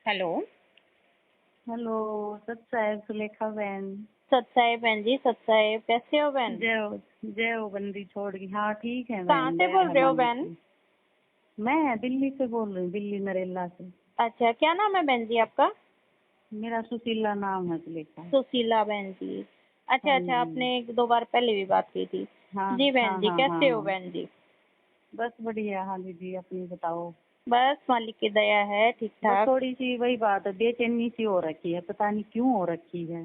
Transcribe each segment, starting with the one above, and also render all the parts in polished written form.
Hello. Hello. सत साहेब सुलेखा बहन। सत साहेब बहन जी, सत साहेब कैसे हो बहन? जय हो बंदी छोड़ की। हाँ ठीक है कहाँ बहन, से दया बोल है रहे हो मालिक बहन? की। मैं दिल्ली से बोल रही हूँ, दिल्ली नरेला से। अच्छा, क्या नाम है बहन जी आपका? मेरा सुशीला नाम है सुलेखा। सुशीला बहन जी। अच्छा हाँ अच्छा, जी। आपने एक दो बार पहले भी बात की थी। हाँ जी बहन हाँ जी, हाँ हाँ कैसे हो हाँ। बहन जी? बस बढ़िया। हाँ दीदी अपनी बताओ। बस मालिक की दया है, ठीक बस ठाक। थोड़ी सी वही बात है, बेचैनी सी हो रखी है, पता नहीं क्यों हो रखी है।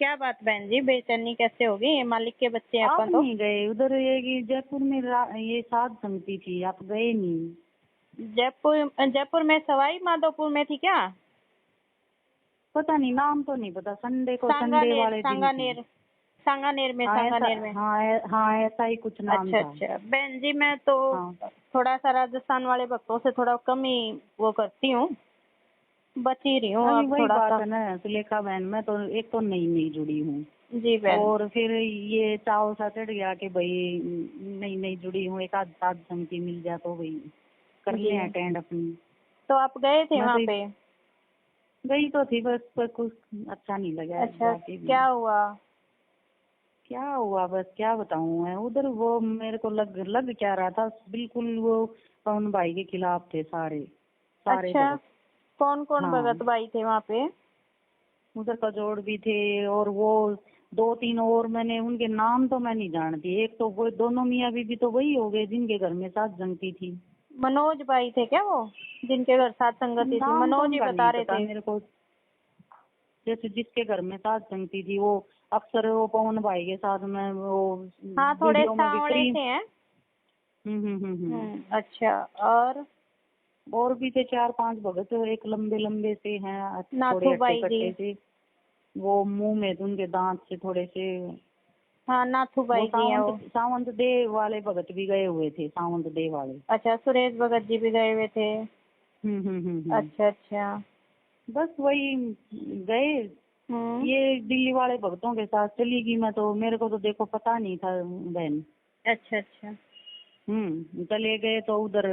क्या बात बहन जी, बेचैनी कैसे होगी? ये मालिक के बच्चे हैं आप अपन तो। नहीं गए उधर, ये कि जयपुर में ये साध संगति थी, आप गए नहीं। जयपुर जयपुर में सवाई माधोपुर में थी क्या? पता नहीं, नाम तो नहीं पता। संडे को, संडे सांगानेर वाले दिन थी। सांगानेर। सांगानेर में, हाँ ऐसा। सांगानेर में। हाँ हाँ ऐसा ही कुछ नाम अच्छा था। अच्छा बहन जी, मैं तो हाँ थोड़ा सा राजस्थान वाले भक्तों से थोड़ा कम ही वो करती हूँ, बच ही रही हूँ अभी अब वही थोड़ा बात सा। है ना सुलेखा बहन, मैं तो एक तो नई नई जुड़ी हूँ। जी बहन। और फिर ये चाव सा चढ़ गया कि भाई नई नई जुड़ी हूँ, एक आध साथ संगति मिल जाए तो भाई कर जी, ले अटेंड अपनी। तो आप गए थे मैं वहाँ तो पे? गई तो थी, बस पर कुछ अच्छा नहीं लगा अच्छा, जाके भी। क्या हुआ? क्या हुआ बस क्या बताऊँ मैं, उधर वो मेरे को लग क्या रहा था बिल्कुल, वो पवन भाई के खिलाफ थे सारे सारे अच्छा, भगत। कौन कौन हाँ भगत भाई थे वहाँ पे? उधर कजोड़ भी थे, और वो दो तीन और, मैंने उनके नाम तो मैं नहीं जानती। एक तो वो दोनों मियाँ बीबी तो वही हो गए जिनके घर में साथ जंगती थी। मनोज भाई थे क्या वो, जिनके घर साथ संगति थी? नाम तो मनोज ही उनका बता नहीं रहे पता थे। मेरे को। जैसे जिसके घर में साथ जंगती थी वो अक्सर वो पवन भाई के साथ में वो हाँ, थोड़े वीडियो में भी सांवले प्री। से हैं। हम्म। अच्छा। और और भी थे चार पांच भगत, एक लंबे लंबे से हैं, थोड़े नाथू हट्टे भाई जी। कट्टे से। वो मुंह में उनके दांत से थोड़े से। हाँ, नाथू वो भाई जी हैं वो। सावंत देव वाले भगत भी गए हुए थे, सावंत देव वाले। अच्छा, सुरेश भगत जी भी गए हुए थे। हम्म। अच्छा अच्छा। बस वही गए। हम्म। ये दिल्ली वाले भक्तों के साथ चली गई मैं तो, मेरे को तो देखो पता नहीं था बहन। अच्छा अच्छा। चले गए तो उधर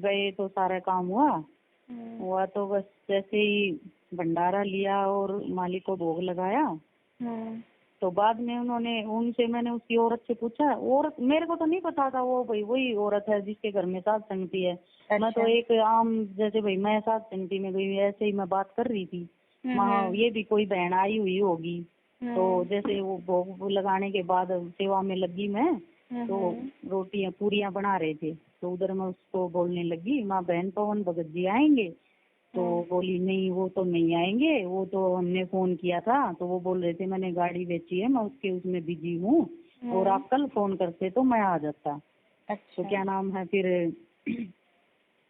गए तो सारा काम हुआ। हम्म। हुआ तो बस जैसे ही भंडारा लिया और मालिक को भोग लगाया, हम्म। तो बाद में उन्होंने उनसे, मैंने उसकी औरत से पूछा, औरत मेरे को तो नहीं पता था वो भाई वही औरत है जिसके घर में साथ संगति है। मैं तो अच्छा। एक आम जैसे भाई मैं साथ संगति में गई ऐसे ही मैं बात कर रही थी। वहाँ हम्म। ये भी कोई बहन आई हुई होगी। तो हम्म। जैसे वो भोग लगाने के बाद सेवा में लगी मैं, तो हम्म। रोटियां पूरियां बना रहे थे, तो उधर मैं उसको बोलने लगी, माँ बहन पवन भगत जी आएंगे? तो हम्म। बोली नहीं वो तो नहीं आएंगे, वो तो हमने फोन किया था तो वो बोल रहे थे मैंने गाड़ी बेची है, मैं उसके उसमें बिजी हूँ, और हम्म। आप कल फोन करते तो मैं आ जाता। तो अच्छा। क्या नाम है फिर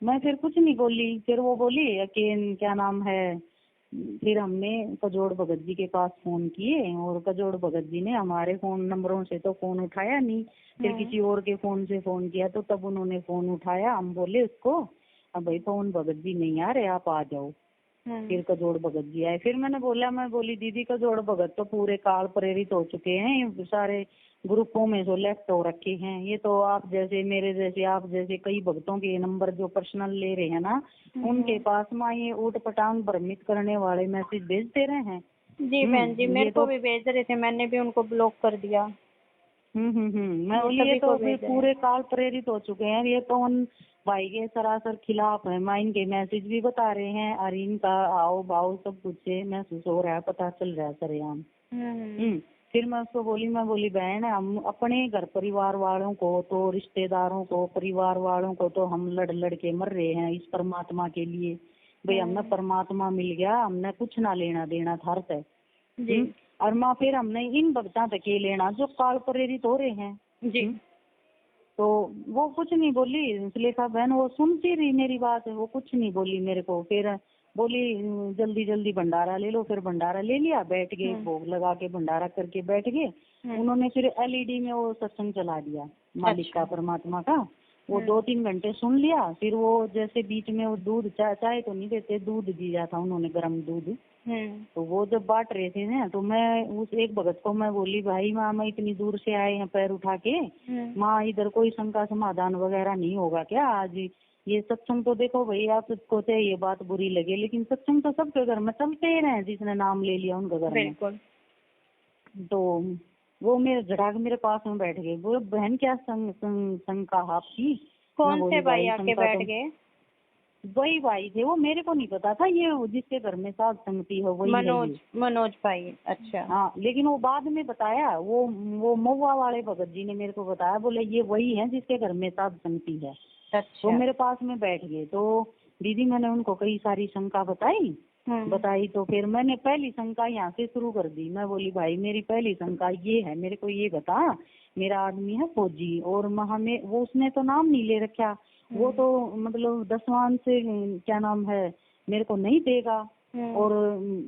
मैं फिर कुछ नहीं बोली। फिर वो बोली कि क्या नाम है, फिर हमने कजोड़ भगत जी के पास फोन किए, और कजोड़ भगत जी ने हमारे फोन नंबरों से तो फोन उठाया नहीं। फिर हम्म। किसी और के फोन से फोन किया तो तब उन्होंने फोन उठाया। हम बोले उसको अब भाई पवन भगत जी नहीं आ रहे, आप आ जाओ। हम्म। फिर कजोड़ भगत जी आए। फिर मैं बोली दीदी कजोड़ भगत तो पूरे काल प्रेरित हो चुके हैं, ये सारे ग्रुपों में जो लेफ्ट हो रखे हैं, ये तो आप जैसे मेरे जैसे आप जैसे कई भक्तों के नंबर जो पर्सनल ले रहे हैं ना, उनके पास में ये ऊट पटांग भ्रमित करने वाले मैसेज भेजते रहे हैं। जी बहन जी, मेरे ये को तो भी भेज रहे थे, मैंने भी उनको ब्लॉक कर दिया। मैं ये बोली ये सभी तो को फिर भेज रहे हैं। पूरे काल प्रेरित हो चुके हैं, ये पवन भाई के सरासर खिलाफ है। मैं इनके मैसेज भी बता रहे हैं और इनका आओ भाव सब कुछ से महसूस हो रहा है, पता चल रहा है सरेआम। हम्म। फिर मैं उसको बोली, मैं बोली बहन हम अपने घर परिवार वालों को तो, रिश्तेदारों को, परिवार वालों को तो हम लड़ लड़ के मर रहे हैं इस परमात्मा के लिए। भाई हमने परमात्मा मिल गया, हमने कुछ ना लेना देना था से। जी। और माँ फिर हमने इन भक्ता तक ये लेना जो काल प्रेरित हो रहे हैं। जी। तो वो कुछ नहीं बोली सुलेखा बहन, वो सुनती रही मेरी बात, वो कुछ नहीं बोली मेरे को। फिर बोली जल्दी जल्दी भंडारा ले लो। फिर भंडारा ले लिया, बैठ गए, भोग लगा के भंडारा करके बैठ गए। उन्होंने फिर एलईडी में वो सत्संग चला दिया मालिक का, परमात्मा का। वो 2-3 घंटे सुन लिया। फिर वो जैसे बीच में वो दूध, चाय तो नहीं देते, दूध दिया था उन्होंने, गर्म दूध। तो वो जब बांट रहे थे ना, तो मैं उस एक भगत को मैं बोली, भाई माँ मैं इतनी दूर से आए हैं पैर उठा के, माँ इधर कोई शंका समाधान वगैरह नहीं होगा क्या आज? ये सत्संग तो देखो भाई, आपको चाहे ये बात बुरी लगे, लेकिन सत्संग तो सबके घर में चलते ही रहे, जिसने नाम ले लिया उनके घर में। बिल्कुल। तो वो मेरे झटाक मेरे पास में बैठ गए, बोले बहन क्या शंका आपकी। मैं कौन बोली, से भाई आके शंका बैठ तो गए? वही भाई थे, वो मेरे को नहीं पता था ये जिसके घर में साध संगति है वही है मनोज, ये। मनोज भाई, अच्छा। हाँ, लेकिन वो बाद में बताया, वो महुआ वाले भगत जी ने मेरे को बताया, बोले ये वही है जिसके घर में साध संगति है। तो अच्छा। मेरे पास में बैठ गए। तो दीदी मैंने उनको कई सारी शंका बताई तो फिर मैंने पहली शंका यहाँ से शुरू कर दी। मैं बोली भाई मेरी पहली शंका ये है, मेरे को ये बता, मेरा आदमी है फौजी और वहाँ में वो उसने तो नाम नहीं ले रखा, वो तो मतलब दसवां से क्या नाम है मेरे को नहीं देगा, और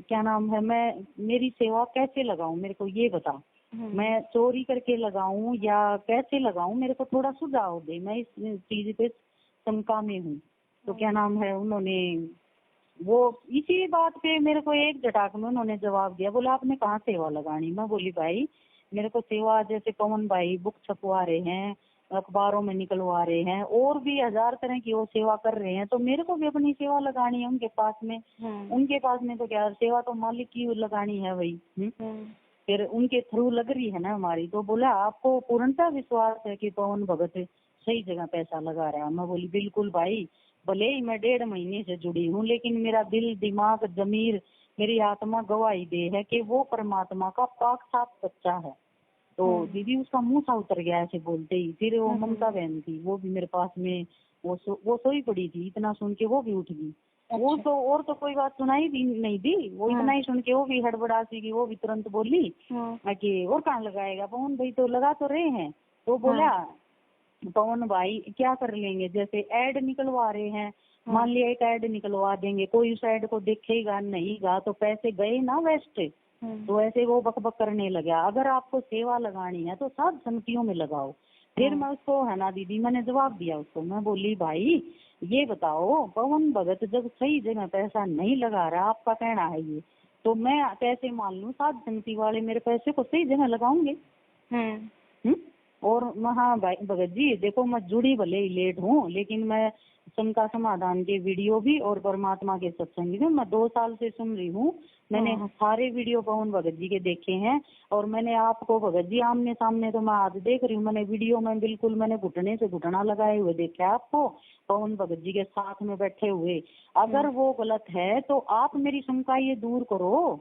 क्या नाम है मैं मेरी सेवा कैसे लगाऊं, मेरे को ये बता, मैं चोरी करके लगाऊं या कैसे लगाऊं, मेरे को थोड़ा सुझाव दे, मैं इस चीज पे शंका में हूँ। तो क्या नाम है उन्होंने वो इसी बात पे मेरे को एक झटाक में उन्होंने जवाब दिया, बोला आपने कहाँ सेवा लगानी। मैं बोली भाई मेरे को सेवा जैसे पवन भाई बुक छपवा रहे हैं, अखबारों में निकलवा रहे हैं, और भी 1000 तरह की वो सेवा कर रहे हैं, तो मेरे को भी अपनी सेवा लगानी है उनके पास में। उनके पास में तो क्या सेवा तो मालिक की लगानी है भाई। फिर उनके थ्रू लग रही है ना हमारी। तो बोला आपको पूर्णतः विश्वास है कि पवन भगत सही जगह पैसा लगा रहा है। मैं बोली बिल्कुल भाई, भले ही मैं 1.5 महीने से जुड़ी हूँ, लेकिन मेरा दिल दिमाग जमीर मेरी आत्मा गवाही दे है कि वो परमात्मा का पाक साफ बच्चा है। तो दीदी उसका मुंह सा उतर गया ऐसे बोलते ही। फिर वो ममता बहन थी, वो भी मेरे पास में वो सोई पड़ी थी, इतना सुन के वो भी उठ गई। वो तो और तो कोई बात सुनाई भी नहीं दी, वो इतना ही सुन के वो भी हड़बड़ा सी की, वो भी तुरंत बोली कि और कहाँ लगाएगा पवन भाई, तो लगा तो रहे हैं। तो बोला पवन भाई क्या कर लेंगे, जैसे ऐड निकलवा रहे हैं, मान लिया एक ऐड निकलवा देंगे, कोई उस ऐड को देखेगा नहीं गा तो पैसे गए ना वेस्ट। तो ऐसे वो बकबक करने लगा, अगर आपको सेवा लगानी है तो साध संगतियों में लगाओ। फिर मैं उसको है ना दीदी मैंने जवाब दिया उसको, मैं बोली भाई ये बताओ पवन भगत जब सही जगह पैसा नहीं लगा रहा, आपका कहना है ये, तो मैं कैसे मान लूं साध संगति वाले मेरे पैसे को सही जगह लगाओगे। और हाँ भाई भगत जी देखो मैं जुड़ी भले ही लेट हूँ, लेकिन मैं शंका समाधान के वीडियो भी और परमात्मा के सत्संग भी मैं 2 साल से सुन रही हूँ। मैंने सारे वीडियो पवन भगत जी के देखे हैं, और मैंने आपको भगत जी आमने सामने तो मैं आज देख रही हूँ, मैंने वीडियो में बिल्कुल मैंने घुटने से घुटना लगाए हुए देखा आपको पवन भगत जी के साथ में बैठे हुए। अगर वो गलत है तो आप मेरी शंका ये दूर करो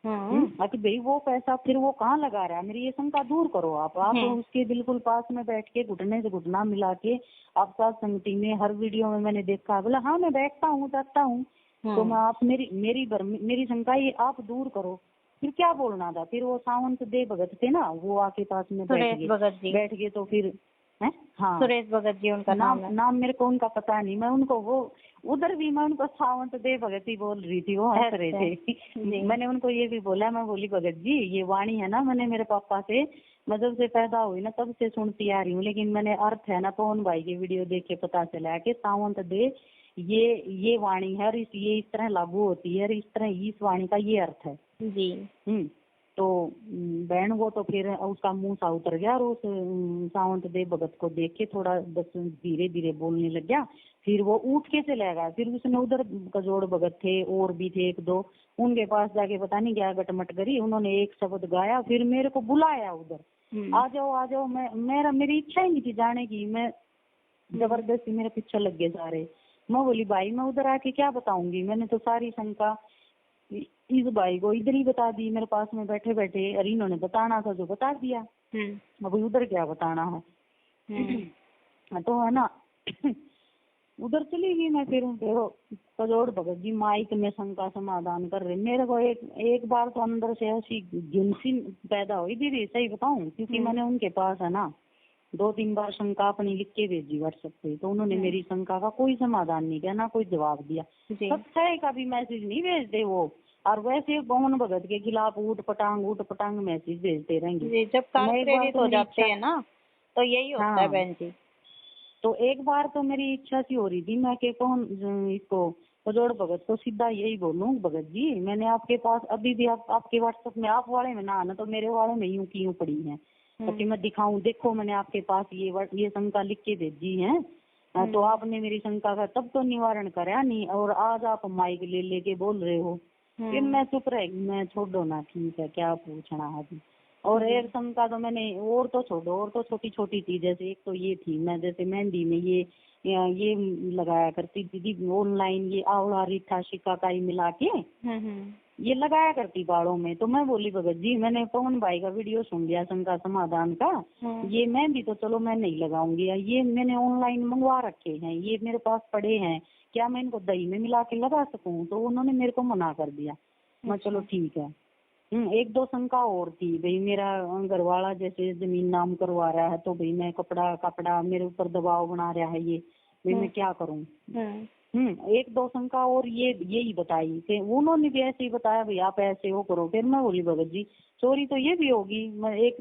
कि भाई वो पैसा फिर वो कहाँ लगा रहा है, मेरी ये शंका दूर करो आप उसके बिल्कुल पास में बैठ के घुटने से घुटना मिला के आप साथ संगति में हर वीडियो में मैंने देखा। बोला हाँ मैं बैठता हूँ जाता हूँ, तो मैं आप मेरी शंका ये आप दूर करो। फिर क्या बोलना था, फिर वो सावंत देव भगत थे ना, वो आके पास में बैठ गए तो फिर हाँ सुरेश भगत जी उनका नाम मेरे को उनका पता नहीं, मैं उनको वो उधर भी मैं उनको सावंत देव भगत ही बोल रही थी, वो हंस रहे थे। मैंने उनको ये भी बोला, मैं बोली भगत जी ये वाणी है ना, मैंने मेरे पापा से मैं जब से पैदा हुई ना तब से सुनती आ रही हूँ, लेकिन मैंने अर्थ है ना पवन भाई की वीडियो देख के पता चला कि सावंत देव ये वाणी है और ये इस तरह लागू होती है और इस तरह इस वाणी का ये अर्थ है जी। तो बहन वो तो फिर उसका मुंह सा उतर गया, और उस सावंत देव भगत को देख के थोड़ा बस धीरे धीरे बोलने लग गया। फिर वो उठ के चला गया। फिर उसने उधर कजोड़ भगत थे और भी थे 1-2, उनके पास जाके पता नहीं क्या गटमट करी, उन्होंने एक शब्द गाया, फिर मेरे को बुलाया उधर आ जाओ। मेरी इच्छा ही नहीं थी जाने की, मैं जबरदस्ती मेरे पीछे लग गए सारे। मैं बोली भाई मैं उधर आके क्या बताऊंगी, मैंने तो सारी शंका इस भाई को इधर ही बता दी, मेरे पास में बैठे बैठे, अरे इन्होंने बताना था जो बता दिया, अभी उधर क्या बताना है। तो है ना उधर चली गई मैं। फिर देखो कजोड़ भगत जी माइक में शंका समाधान कर रहे, मेरे को एक बार तो अंदर से ऐसी घिनसी पैदा हुई दीदी, सही बताऊं, क्योंकि मैंने उनके पास है ना 2-3 बार शंका अपनी लिख के भेजी व्हाट्सएप पे, तो उन्होंने मेरी शंका का कोई समाधान नहीं किया, ना कोई जवाब दिया। सच्चाई का भी मैसेज नहीं भेजते वो, और वैसे पवन भगत के खिलाफ ऊट पटांग मैसेज भेजते रहेंगे। जब काल प्रेरित हो जाते हैं ना तो यही होता है बहन जी। तो एक बार तो मेरी इच्छा सी हो रही थी मैं कि कौन इसको कजोड़ भगत को सीधा यही बोलूं, भगत जी मैंने आपके पास अभी भी आपके व्हाट्सएप में आप वाले में ना आना तो मेरे वाले में यूं की यूं पड़ी है, ताकि मैं दिखाऊं देखो मैंने आपके पास ये शंका लिख के भेजी है, तो आपने मेरी शंका का तब तो निवारण करा नहीं, और आज आप माइक ले लेके बोल रहे हो। फिर मैं चुप रह गई, मैं छोड़ो ना, ठीक है क्या पूछना अभी। और एक शंका तो मैंने, और तो छोड़ो, और तो छोटी छोटी चीज, जैसे एक तो ये थी, मैं जैसे मेहंदी में ये लगाया करती दीदी ऑनलाइन, ये आंवला रीठा शिकाकाई मिला के ये लगाया करती बालों में। तो मैं बोली भगत जी, मैंने पवन भाई का वीडियो सुन लिया शंका समाधान का, ये मैं भी तो चलो मैं नहीं लगाऊंगी, ये मैंने ऑनलाइन मंगवा रखे हैं, ये मेरे पास पड़े हैं, क्या मैं इनको दही में मिला के लगा सकूं? तो उन्होंने मेरे को मना कर दिया। मैं चलो ठीक है। एक दो शंका और थी, भाई मेरा घर वाला जैसे जमीन नाम करवा रहा है, तो भाई मैं कपड़ा मेरे ऊपर दबाव बना रहा है, ये भाई मैं क्या करूं? एक दो शंका और यही बताई कि उन्होंने भी ऐसे ही बताया, भाई आप ऐसे हो करो। फिर मैं बोली भगत जी, चोरी तो ये भी होगी मैं एक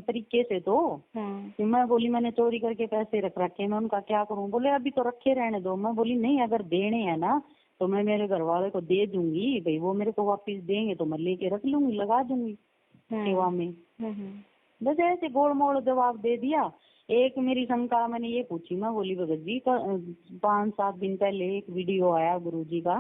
तरीके से तो। मैं बोली मैंने चोरी करके पैसे रख रखे, मैं उनका क्या करूं? बोले अभी तो रखे रहने दो। मैं बोली नहीं, अगर देने हैं ना तो मैं मेरे घर वाले को दे दूंगी, भाई वो मेरे को वापिस देंगे तो मैं लेके रख लूंगी, लगा दूंगी सेवा में। बस ऐसे गोल मोड़ जवाब दे दिया। एक मेरी शंका मैंने ये पूछी, मैं बोली भगत जी 5-7 दिन पहले एक वीडियो आया गुरुजी का,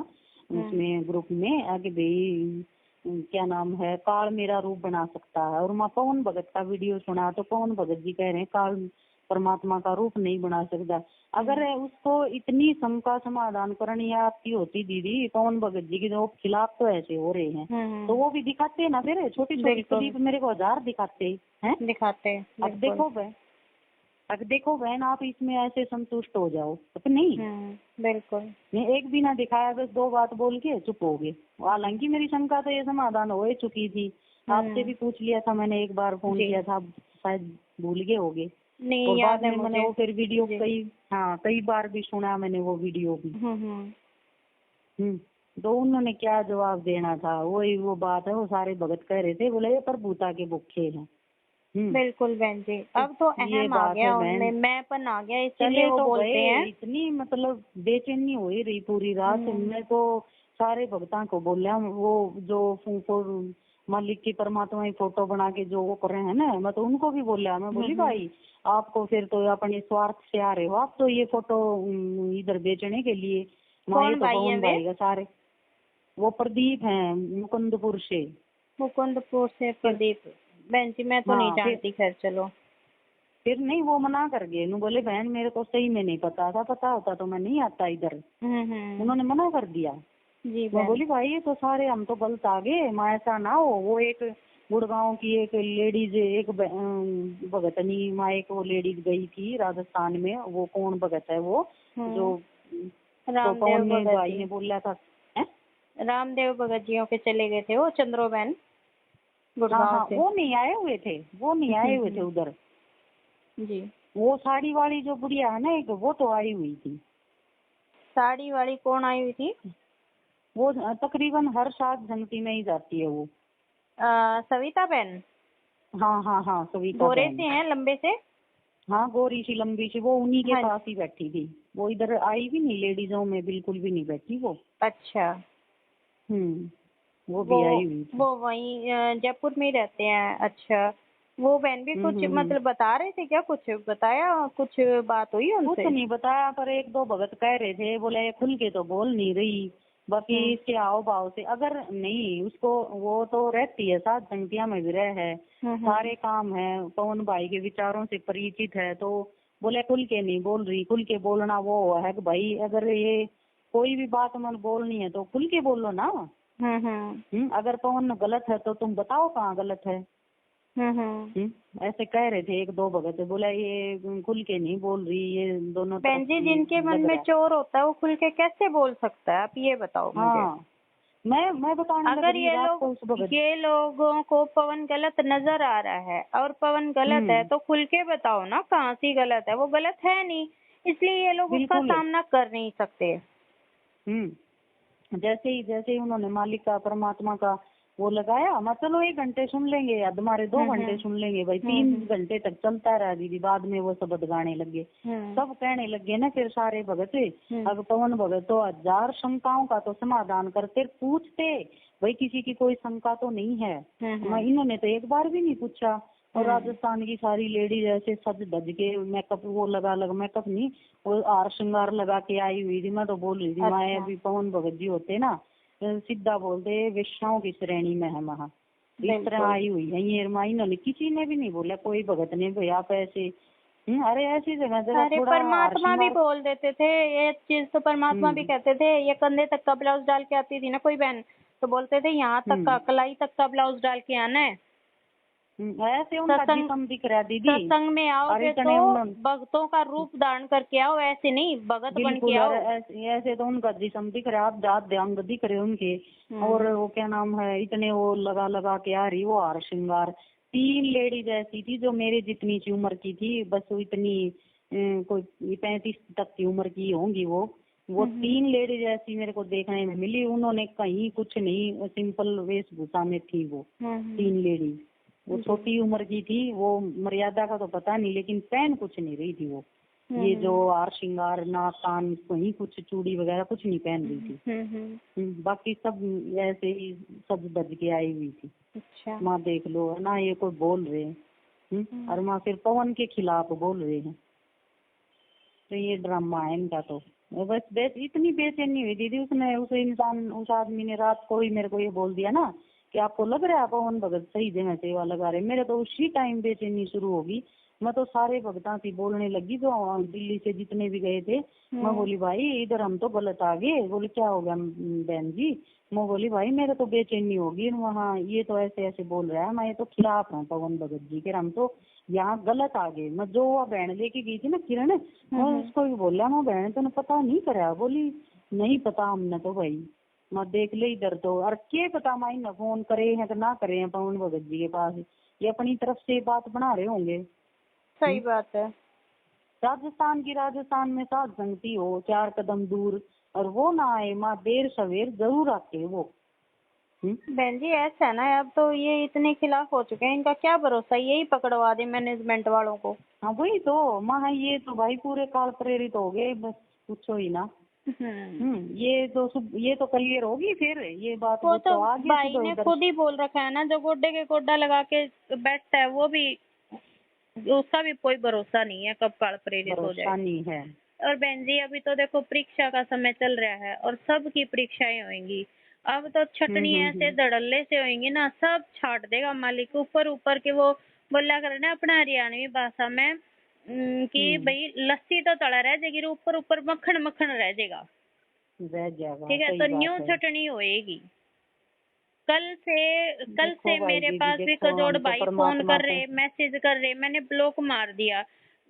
उसमें ग्रुप में आगे भाई क्या नाम है, काल मेरा रूप बना सकता है, और मैं पवन भगत का वीडियो सुना तो पवन भगत जी कह रहे हैं काल परमात्मा का रूप नहीं बना सकता। अगर उसको इतनी शंका समाधान करनी आपकी होती दीदी, पवन भगत जी के जो खिलाफ तो ऐसे हो रहे हैं, तो वो भी दिखाते ना, फिर छोटी छोटी क्लिप मेरे को 1000 दिखाते हैं। अब देखो बहन, आप इसमें ऐसे संतुष्ट हो जाओ तो नहीं। बिल्कुल मैं एक भी ना दिखाया, बस 2 बात बोल के चुप हो गए। हालांकि मेरी शंका तो ये समाधान हो चुकी थी, आपसे भी पूछ लिया था मैंने, एक बार फोन किया था, शायद भूल गए होगे। नहीं और याद बाद है में मुझे। मैंने वो फिर वीडियो कई बार भी सुना मैंने वो वीडियो भी। तो उन्होंने क्या जवाब देना था, वही वो बात है, वो सारे भगत कह रहे थे, बोले ये प्रभुता के भूखे हैं। बिल्कुल बहन जी, अब तो अहम आ गया उनमें, मैंपन आ गया, इसलिए वो तो बोलते हैं। इतनी मतलब बेचैनी हो रही पूरी रात। मैं तो सारे भक्तों को बोला, वो जो मालिक की परमात्मा की फोटो बना के जो वो कर रहे हैं ना, मैं तो उनको भी बोला, मैं बोली भाई आपको फिर तो अपने स्वार्थ से आ रहे हो, आप तो ये फोटो इधर बेचने के लिए। कौन भाई है वे? का सारे वो प्रदीप हैं मुकुंदपुर से। प्रदीप बहन जी, मैं तो नहीं जानती, खैर चलो। फिर नहीं, वो मना कर गए, बोले बहन मेरे को सही में नहीं पता था, पता होता तो मैं नहीं आता इधर। उन्होंने मना कर दिया जी। मैं बोली भाई ये तो सारे हम तो गलत आ गए, माँ ऐसा ना हो। वो एक गुड़गांव की एक लेडीज, एक भगतनी माँ, एक वो लेडीज गई थी राजस्थान में, वो कौन भगत है वो जो रामदेव भगत भाई ने बोला था, रामदेव भगत जियों के चले गए थे वो, चंद्रो बहन गुड़गांव से। वो नहीं आए हुए थे उधर जी। वो साड़ी वाली जो बुढ़िया है ना एक, वो तो आई हुई थी। साड़ी वाली कौन आई हुई थी? वो तकरीबन हर साल संगति में ही जाती है वो। सविता बहन। हाँ सविता गोरे से हैं, लंबे से। हाँ गोरी सी लंबी सी, वो उन्हीं के पास ही बैठी थी। वो इधर आई भी नहीं, लेडीजों में बिल्कुल भी नहीं बैठी वो। अच्छा। वो भी आई हुई थी। वो वहीं जयपुर में रहते हैं। अच्छा, वो बहन भी कुछ मतलब बता रहे थे क्या? कुछ बताया, कुछ बात हुई उनसे? कुछ नहीं बताया, पर एक दो भगत कह रहे थे, बोले खुल के तो बोल नहीं रही, बाकी इसके आओ भाव से अगर नहीं उसको, वो तो रहती है साथ संगतिया में भी रह है, सारे काम है, पवन भाई के विचारों से परिचित है, तो बोले खुल के नहीं बोल रही। खुल के बोलना वो है कि भाई अगर ये कोई भी बात मन बोलनी है तो खुल के बोलो ना। अगर पवन गलत है तो तुम बताओ कहाँ गलत है। ऐसे कह रहे थे एक दो भगत, बोला ये खुल के नहीं बोल रही, ये दोनों बहन जी जिनके मन में चोर होता है वो खुल के कैसे बोल सकता है, आप ये बताओ मुझे। मैं बताने अगर ये लोगों को पवन गलत नजर आ रहा है और पवन गलत है तो खुल के बताओ ना कहाँ सी गलत है। वो गलत है नहीं, इसलिए ये लोग उसका सामना कर नहीं सकते। जैसे ही उन्होंने मालिक का परमात्मा का वो लगाया, मैं चलो 1 घंटे सुन लेंगे या हमारे 2 घंटे सुन लेंगे भाई, 3 घंटे तक चलता रहा दीदी। बाद में वो शब्द गाने लगे, सब कहने लगे ना फिर सारे भगत। अब पवन भगत तो 1000 शंकाओं का तो समाधान करते पूछते, भाई किसी की कोई शंका तो नहीं है। मैं इन्होंने तो एक बार भी नहीं पूछा। और राजस्थान की सारी लेडीज ऐसे सज धज के मेकअप वो लगा मेकअप नहीं, वो हार श्रृंगार लगा के आई हुई थी। मैं तो बोल रही थी माए अभी पवन भगत जी होते ना सीधा बोलते वेश्याओं की श्रेणी में है वहाँ, इस तरह आई हुई है ये माई। इन्होंने किसी ने भी नहीं बोला, कोई भगत ने भैया आप ऐसे अरे ऐसी जगह जगह अरे थोड़ा परमात्मा भी बोल देते थे ये चीज, तो परमात्मा भी कहते थे ये कंधे तक का ब्लाउज डाल के आती थी ना कोई बहन, तो बोलते थे यहाँ तक का कलाई तक का ब्लाउज डाल के आना है। ऐसे उनका जिस्म दिख रहा दीदी, सत्संग में आओगे तो भक्तों का रूप धारण करके आओ, ऐसे नहीं भगत बन के आओ। ऐसे तो उनका जिस्म दिख रहा है, आप जात ध्यान दिख रहे उनके। और वो क्या नाम है, इतने वो लगा के आ रही वो हार श्रृंगार। 3 लेडीज ऐसी थी जो मेरे जितनी सी उम्र की थी, बस वो इतनी कोई 35 तक की उम्र की होंगी वो 3 लेडीज ऐसी मेरे को देखने में मिली। उन्होंने कहीं कुछ नहीं, सिंपल वेशभूषा में थी वो 3 लेडीज। वो छोटी उम्र की थी, वो मर्यादा का तो पता नहीं, लेकिन पहन कुछ नहीं रही थी वो। ये जो हार श्रृंगार नाक कान कहीं कुछ चूड़ी वगैरह कुछ नहीं पहन रही थी। बाकी सब ऐसे ही सब बज के आई हुई थी। अच्छा। माँ देख लो ना, ये कोई बोल रहे हैं और माँ फिर पवन के खिलाफ बोल रहे हैं। तो ये ड्रामा है इनका। तो बस इतनी बेचैनी हुई दीदी, उसने उस आदमी ने रात को ही मेरे को ये बोल दिया ना कि आपको लग रहा है पवन भगत सही जगह सेवा लगा रहे। मेरे तो उसी टाइम बेचैनी शुरू होगी। मैं तो सारे भगतां से बोलने लगी जो दिल्ली से जितने भी गए थे। मैं बोली भाई इधर हम तो गलत आ गए। बोले क्या हो गया बहन जी? मैं बोली भाई मेरे तो बेचैनी होगी वहाँ, ये तो ऐसे ऐसे बोल रहा है, मैं ये तो खिलाफ हूँ पवन भगत जी के, हम तो यहाँ गलत आ गए। मैं जो वह बहन लेके गई थी ना किरण, मैं उसको भी बोला मैं बहन तो पता नहीं करा। बोली नहीं पता हमने तो भाई। मैं देख ले इधर तो, और क्या पता माई न फोन करे हैं तो ना करे हैं पवन भगत जी के पास, ये अपनी तरफ से बात बना रहे होंगे। सही बात है। राजस्थान में साध संगति हो 4 कदम दूर और वो ना आए, माँ देर सवेर जरूर आते वो। बहन जी ऐसा है ना, अब तो ये इतने खिलाफ हो चुके हैं, इनका क्या भरोसा, यही पकड़वा दे मैनेजमेंट वालों को। हाँ वही तो माँ, ये तो भाई पूरे काल प्रेरित हो गए, बस पूछो ही ना। ये तो क्लियर होगी फिर ये बात। वो तो भाई ने खुद ही बोल रखा है ना, जो गोड्डे के गोड्डा लगा के बैठता है वो भी, उसका भी कोई भरोसा नहीं है कब काल प्रेरित हो जाए। नहीं है। और बहन जी अभी तो देखो परीक्षा का समय चल रहा है और सबकी परीक्षाएं होंगी। अब तो छटनी ऐसे धड़ल्ले से होंगी ना, सब छाट देगा मालिक। ऊपर ऊपर के वो बोला करे ना अपना हरियाणवी भाषा में कि भाई लस्सी तो तड़ा रह जाएगी, ऊपर ऊपर मक्खन मक्खन रह जाएगा। ठीक है, तो न्यू छटनी होएगी। कल से मेरे पास भी कजोड़ भाई फोन कर रहे, मैसेज कर रहे, मैंने ब्लॉक मार दिया।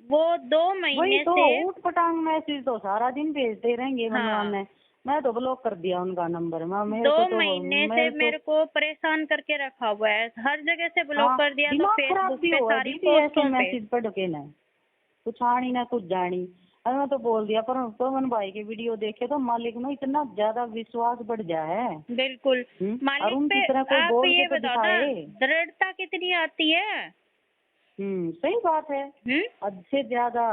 वो 2 महीने तो से ऊट पटांग मैसेज तो सारा दिन भेजते रहेंगे। हाँ। मैं तो ब्लॉक कर दिया उनका नंबर। 2 महीने से मेरे को परेशान करके रखा हुआ है, हर जगह से ब्लॉक कर दिया। तो फेसबुक पे सारी पोस्टों पे मैसेज पढ़ के ना कुछ आनी ना कुछ जानी। अरे मैं तो बोल दिया, पर पवन भाई के वीडियो देखे तो मालिक में इतना ज्यादा विश्वास बढ़ गया है। बिल्कुल मालिक पे। आप ये बताओ ना दृढ़ता कितनी आती है। सही बात है। अच्छे ज्यादा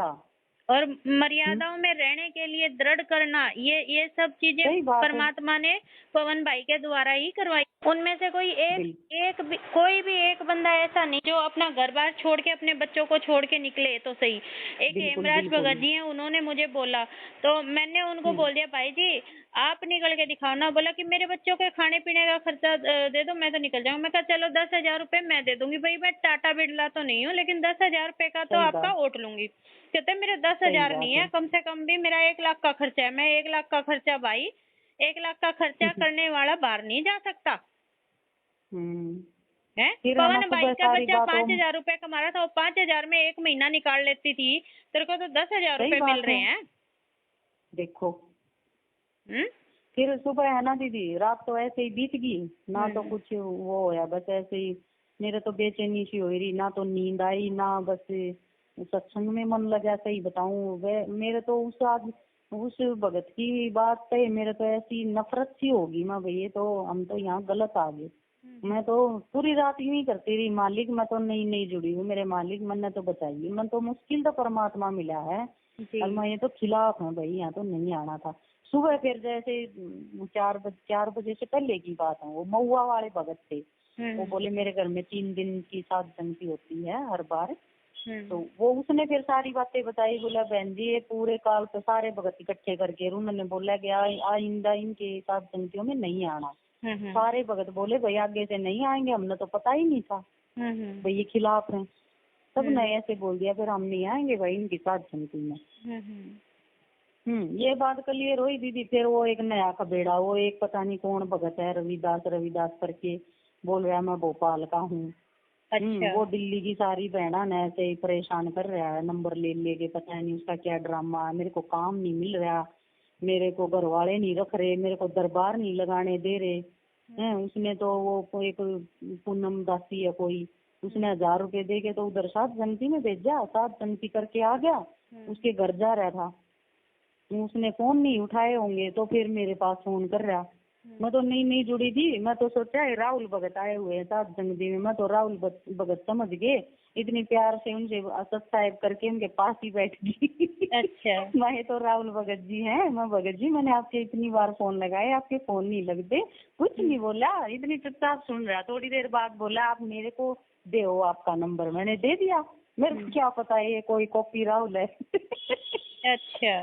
और मर्यादाओं में रहने के लिए दृढ़ करना, ये सब चीजें परमात्मा ने पवन भाई के द्वारा ही करवाई। उनमें से कोई भी एक बंदा ऐसा नहीं जो अपना घर बार छोड़ के अपने बच्चों को छोड़ के निकले तो सही। एक हेमराज भगत जी हैं, उन्होंने मुझे बोला तो मैंने उनको बोल दिया भाई जी आप निकल के दिखाओ ना। बोला कि मेरे बच्चों के खाने पीने का खर्चा दे दो, मैं तो निकल जाऊंगा। मैं कहा चलो 10,000 रुपए मैं दे दूंगी। भाई मैं टाटा बिरला तो नहीं हूँ, लेकिन 10,000 रुपए का तो आपका वोट लूंगी। कहते मेरे 10,000 नहीं है, कम से कम भी मेरा 1 लाख का खर्चा है। मैं 1 लाख का खर्चा भाई 1 लाख का खर्चा करने वाला बाहर नहीं जा सकता है। पवन भाई का बच्चा 5,000 रुपए कमा रहा था, वो 5,000 में 1 महीना निकाल लेती थी। तेरे को तो 10,000 रुपए मिल रहे हैं। देखो फिर सुबह है ना दीदी, रात तो ऐसे ही बीत गई ना, तो कुछ वो होया, बस ऐसे ही मेरे तो बेचैनी सी हो रही, ना तो नींद आई ना बस सत्संग में मन लगा। सही बताऊं मेरे तो उस भगत की बात पे मेरे तो ऐसी नफरत सी होगी। मैं भैया तो हम तो यहाँ गलत आ गए। मैं तो पूरी रात यूं ही करती रही, मालिक मैं तो नहीं जुड़ी हूँ, मेरे मालिक मैंने तो बताइए, मैं तो मुश्किल तो परमात्मा मिला है और मैं ये तो खिलाफ हूँ भाई, यहाँ तो नहीं आना था। सुबह फिर जैसे 4 बजे से पहले की बात है, वो महुआ वाले भगत थे, वो बोले मेरे घर में 3 दिन की सात संगति होती है हर बार। तो वो उसने फिर सारी बातें बताई। बोला बहन जी ये पूरे काल पे सारे भगत इकट्ठे करके उन्होंने बोला कि आइंदा इनके साथ संगतियों में नहीं आना। सारे भगत बोले भाई आगे से नहीं आएंगे, हमने तो पता ही नहीं था भाई ये खिलाफ है। सब ने ऐसे बोल दिया फिर हम नहीं आएंगे भाई इनकी साथ संगति में। ये बात क्लियर हुई दीदी। फिर वो एक नया खबेड़ा, वो एक पता नहीं कौन भगत है रविदास करके बोल रहा है मैं भोपाल का हूँ। अच्छा। वो दिल्ली की सारी बहना ने ऐसे ही परेशान कर रहा है, नंबर ले लेके पता नहीं उसका क्या ड्रामा है। मेरे को काम नहीं मिल रहा, मेरे को घर वाले नहीं रख रहे, मेरे को दरबार नहीं लगाने दे रहे हैं। उसने तो वो एक पूनम दासी है कोई, उसने 1000 रुपए दे के तो उधर सात संगति में भेजा, सात संगति करके आ गया। उसके घर जा रहा था, उसने फोन नहीं उठाए होंगे तो फिर मेरे पास फोन कर रहा। मैं तो नहीं जुड़ी थी, मैं तो सोचा है राहुल भगत आए हुए हैं सात संगति में। मैं तो राहुल भगत समझ गए, इतनी प्यार से उनसे सब्सक्राइब करके उनके पास ही बैठ गई। अच्छा। मैं तो राहुल भगत जी हैं, मैं भगत जी मैंने आपके इतनी बार फोन लगाए, आपके फोन नहीं लगते। कुछ नहीं बोला, इतनी चुपचाप सुन रहा। थोड़ी देर बाद बोला आप मेरे को दो आपका नंबर। मैंने दे दिया। मेरे को क्या पता है ये कोई कॉपी राहुल है। अच्छा।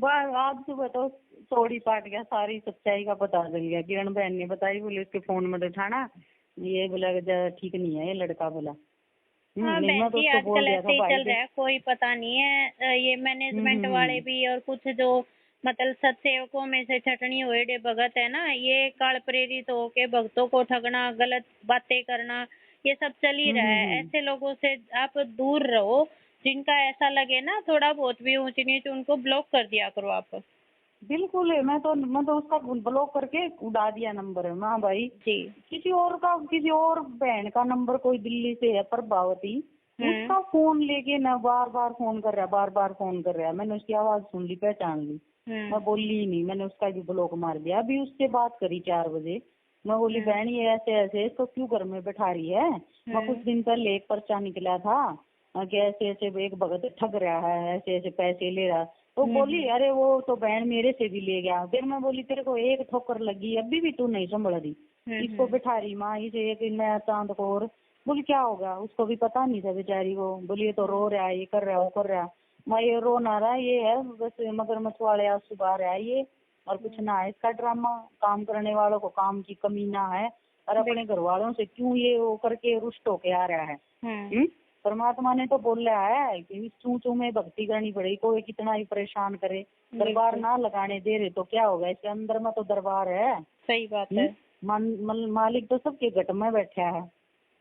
बस आज सुबह तो थोड़ी पाट गया, सारी सच्चाई का पता चल गया। किरण बहन ने बताई, बोले उसके फोन में उठाना, ये बोला ठीक नहीं है ये लड़का। बोला हाँ नहीं, मैं बहन तो जी उसको बोल आजकल दिया ऐसे था ही भाई चल रहा है, कोई पता नहीं है। ये मैनेजमेंट वाले भी और कुछ जो मतलब सत्सेवकों में से छटनी हुए भगत है ना, ये काल प्रेरित होके भक्तों को ठगना, गलत बातें करना, ये सब चल ही रहा है। ऐसे लोगों से आप दूर रहो। जिनका ऐसा लगे ना थोड़ा बहुत भी ऊंच नीच, उनको ब्लॉक कर दिया करो आप। बिल्कुल है। मैं तो उसका ब्लॉक करके उड़ा दिया नंबर। हाँ भाई जी। किसी और बहन का नंबर कोई दिल्ली से है प्रभावती, उसका फोन लेके ना बार बार फोन कर रहा है। मैंने उसकी आवाज सुन ली, पहचान ली। मैं बोली ही नहीं, मैंने उसका भी ब्लॉक मार दिया। अभी उससे बात करी 4 बजे। मैं बोली बहन ये ऐसे ऐसे इसको क्यों घर में बैठा रही है। मैं कुछ दिन पहले एक पर्चा निकला था कि ऐसे ऐसे एक भगत ठग रहा है, ऐसे ऐसे पैसे ले रहा। तो बोली अरे वो तो बहन मेरे से भी ले गया। फिर मैं बोली तेरे को एक ठोकर लगी, अभी भी तू नहीं संभल रही, इसको बिठा रही माँ, इसे एक नया चांद को। और बोली क्या होगा, उसको भी पता नहीं था बेचारी को। बोली ये तो रो रहा है, ये कर रहा है, वो कर रहा है। मैं ये रो ना रहा, ये है बस मगरमच्छ वाले आंसू बहा रहा है ये, और कुछ ना है इसका ड्रामा। काम करने वालों को काम की कमी ना है, और अपने घर वालों से क्यों ये वो करके रुष्ट होके आ रहा है। परमात्मा ने तो बोल रहा है कि चू चू में भक्ति करनी पड़ेगी, कोई कितना ही परेशान करे, दरबार ना लगाने दे रहे तो क्या होगा, इसके अंदर में तो दरबार है। सही बात है। मालिक तो सबके घट में बैठा है।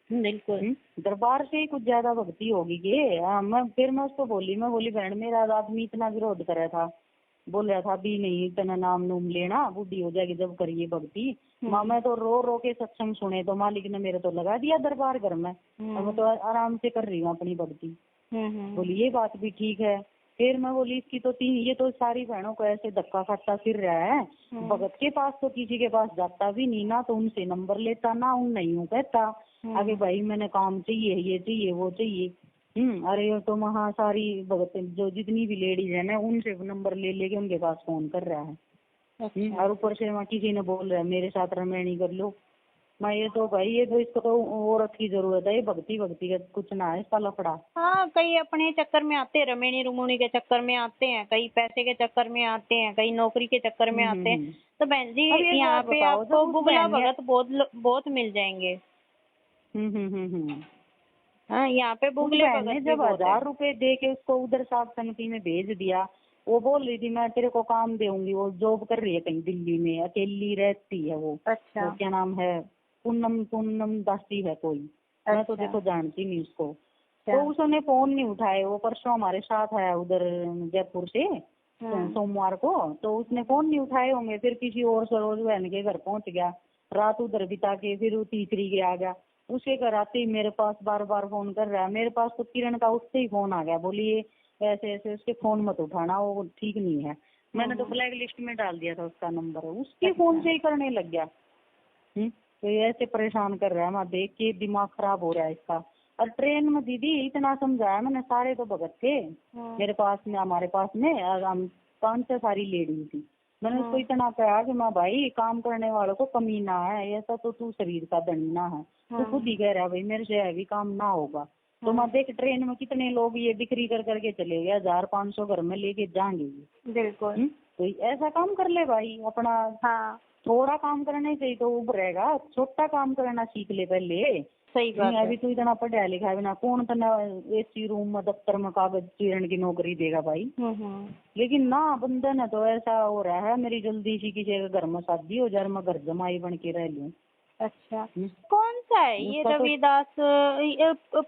बिल्कुल। दरबार से ही कुछ ज्यादा भक्ति होगी कि फिर मैं उसको बोली, मैं बोली बहन मेरा आदमी इतना विरोध कर रहा था, बोल रहा था अभी नहीं इतना नाम नूम लेना, बुढ़ी हो जाएगी जब करिए भक्ति। मैं तो रो रो के सत्संग सुने तो मालिक ने मेरे तो लगा दिया दरबार घर में, और मैं तो आराम से कर रही हूँ अपनी भक्ति। बोली ये बात भी ठीक है। फिर मैं बोली इसकी तो ये तो सारी बहनों को ऐसे धक्का खाता फिर रहा है। भगत के पास तो किसी के पास जाता भी नहीं, ना तो उनसे नंबर लेता, ना उन नहीं हूँ कहता आगे भाई मैंने काम चाहिए, ये चाहिए, वो चाहिए। अरे ये तो वहाँ सारी भगत जो जितनी भी लेडीज है ना उनसे नंबर ले लेके उनके पास फोन कर रहा है। और ऊपर से वहाँ किसी ने बोल रहा है मेरे साथ रमेणी कर लो। मैं ये तो भाई ये तो इसको तो औरत की जरूरत है, ये भक्ति का कुछ ना है इसका लफड़ा। हाँ कई अपने चक्कर में आते हैं, रमेणी रुमूणी के चक्कर में आते हैं, कई पैसे के चक्कर में आते हैं, कई नौकरी के चक्कर में आते हैं। तो बहन जी यहाँ पे आपको बुगला भगत बहुत मिल जाएंगे। हाँ यहाँ पे बुगले भगत जब 1000 रुपए दे के उसको उधर सात संगति में भेज दिया, वो बोल रही थी मैं तेरे को काम दूंगी। वो जॉब कर रही है कहीं दिल्ली में, अकेली रहती है वो। अच्छा। वो क्या नाम है, पूनम दासी है कोई। अच्छा। मैं तो देखो जानती नहीं उसको। तो उसने फोन नहीं उठाए। वो परसों हमारे साथ आया उधर जयपुर से सोमवार को, तो उसने फोन नहीं उठाए होंगे। फिर किसी और सरोज बहन के घर पहुंच गया, रात उधर बिता के फिर वो तीसरी के आ गया। उसके घर आते ही मेरे पास बार बार फोन कर रहा है। मेरे पास तो किरण का उससे ही फोन आ गया, बोलिए ऐसे ऐसे उसके फोन मत उठाना, वो ठीक नहीं है। मैंने तो ब्लैक लिस्ट में डाल दिया था उसका नंबर, उसके फोन से ही करने लग गया। तो ये ऐसे परेशान कर रहा है, मैं देख के दिमाग खराब हो रहा है इसका। और ट्रेन में दीदी इतना समझाया मैंने, सारे तो भगत थे मेरे पास में, हमारे पास में, और हम 5-6 सारी लेडीज थी। मैंने उसको इतना कहा कि मैं भाई काम करने वालों को कमी ना है, ऐसा तो तू शरीर का धनी ना है, तू खुद ही कह रहा भाई मेरे से हैवी काम ना होगा। तो मैं देख ट्रेन में कितने लोग ये बिक्री कर करके चले गए, 1000-500 घर में लेके जाएंगे ये। बिल्कुल। तो ऐसा काम कर ले भाई अपना। हाँ थोड़ा काम करने से ही तो उभरेगा, छोटा काम करना सीख ले पहले। सही बात है। अभी तो इतना पढ़ा लिखा है ना, कौन तना एसी रूम में दफ्तर में कागज चीरन की नौकरी देगा भाई। लेकिन ना बंधन है तो ऐसा हो रहा है, मेरी जल्दी सी किसी के घर में शादी हो जाए, मैं घर जमाई बन के रह लूं। अच्छा कौन सा है ये रविदास?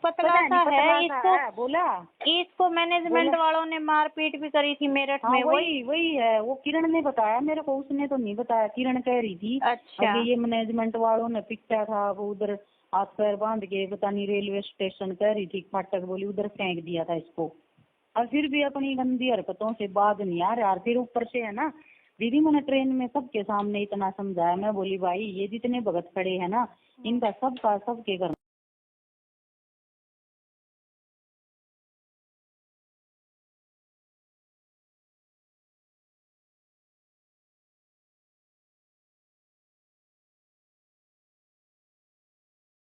पतला सा है, इसको बोला इसको मैनेजमेंट वालों ने मारपीट भी करी थी मेरठ में। वही है, वो किरण ने बताया मेरे को, उसने तो नहीं बताया, किरण कह रही थी। अच्छा ये मैनेजमेंट वालों ने पिटा था, वो उधर हाथ पैर बांध के पता नहीं रेलवे स्टेशन कह रही थी, फाटक बोली उधर फेंक दिया था इसको। और फिर भी अपनी गंदी हरकतों से बाज नहीं आ रहा। फिर ऊपर से है ना दीदी, मैंने ट्रेन में सबके सामने इतना समझाया, मैं बोली भाई ये जितने भगत खड़े हैं ना, इनका सबके घर